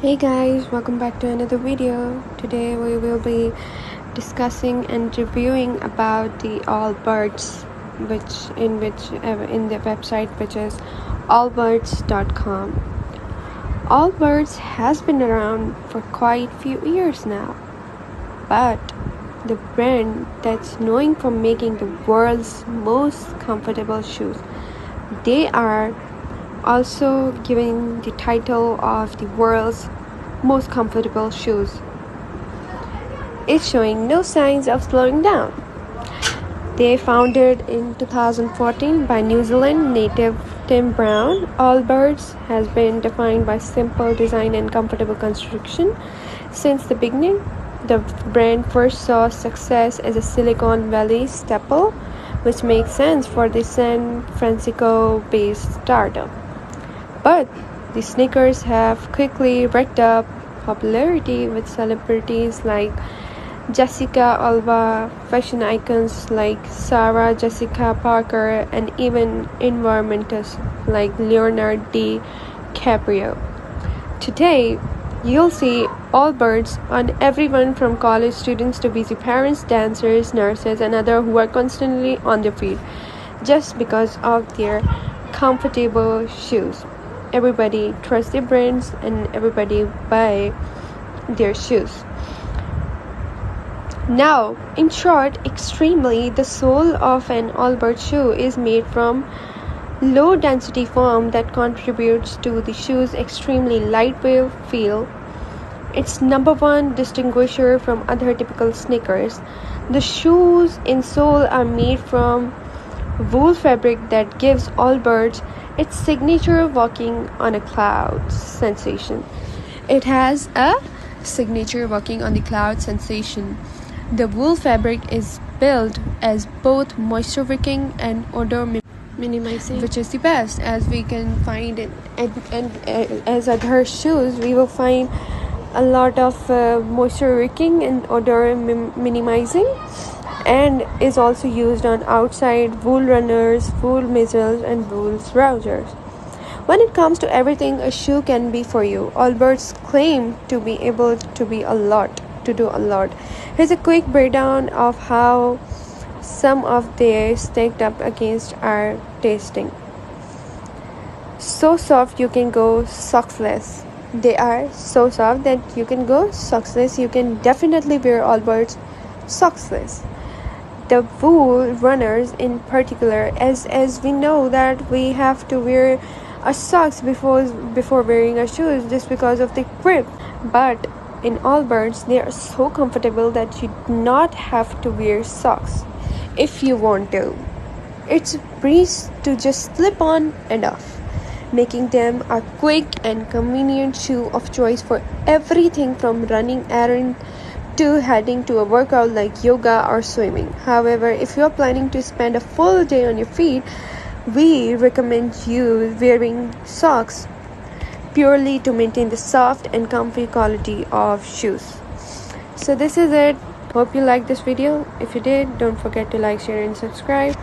Hey guys, welcome back to another video. Today we will be discussing and reviewing about the Allbirds, in the website which is allbirds.com. Allbirds has been around for quite few years now, but the brand that's known for making the world's most comfortable shoes. They are also given the title of the world's most comfortable shoes. It's showing no signs of slowing down. They founded in 2014 by New Zealand native Tim Brown. Allbirds has been defined by simple design and comfortable construction since the beginning. The brand first saw success as a Silicon Valley staple, which makes sense for the San Francisco-based startup. But the sneakers have quickly racked up popularity with celebrities like Jessica Alba, fashion icons like Sarah Jessica Parker, and even environmentalists like Leonardo DiCaprio. Today, you'll see Allbirds on everyone from college students to busy parents, dancers, nurses, and others who are constantly on their feet just because of their comfortable shoes. Everybody trusts their brands and everybody buy their shoes. Now, in short, extremely, the sole of an Allbirds shoe is made from low density foam that contributes to the shoe's extremely lightweight feel. Its number one distinguisher from other typical sneakers. The shoes insole are made from wool fabric that gives Allbirds its signature walking on a cloud sensation. It has a signature walking on the cloud sensation. The wool fabric is billed as both moisture wicking and odor minimizing, which is the best, as we can find it. And as other shoes, we will find a lot of moisture wicking and odor minimizing, and is also used on outside wool runners, wool missiles, and wool trousers. When it comes to everything a shoe can be for you, Allbirds claim to be able to do a lot. Here's a quick breakdown of how some of their stacked up against are tasting. So soft you can go sockless. They are so soft that you can go sockless. You can definitely wear Allbirds sockless. The wool runners in particular, as we know that we have to wear our socks before wearing our shoes just because of the grip, but in Allbirds they are so comfortable that you do not have to wear socks if you want to. It's a breeze to just slip on and off, making them a quick and convenient shoe of choice for everything from running errands to heading to a workout like yoga or swimming. However, if you're planning to spend a full day on your feet, we recommend you wearing socks purely to maintain the soft and comfy quality of shoes. So this is it. Hope you liked this video. If you did, don't forget to like, share, and subscribe.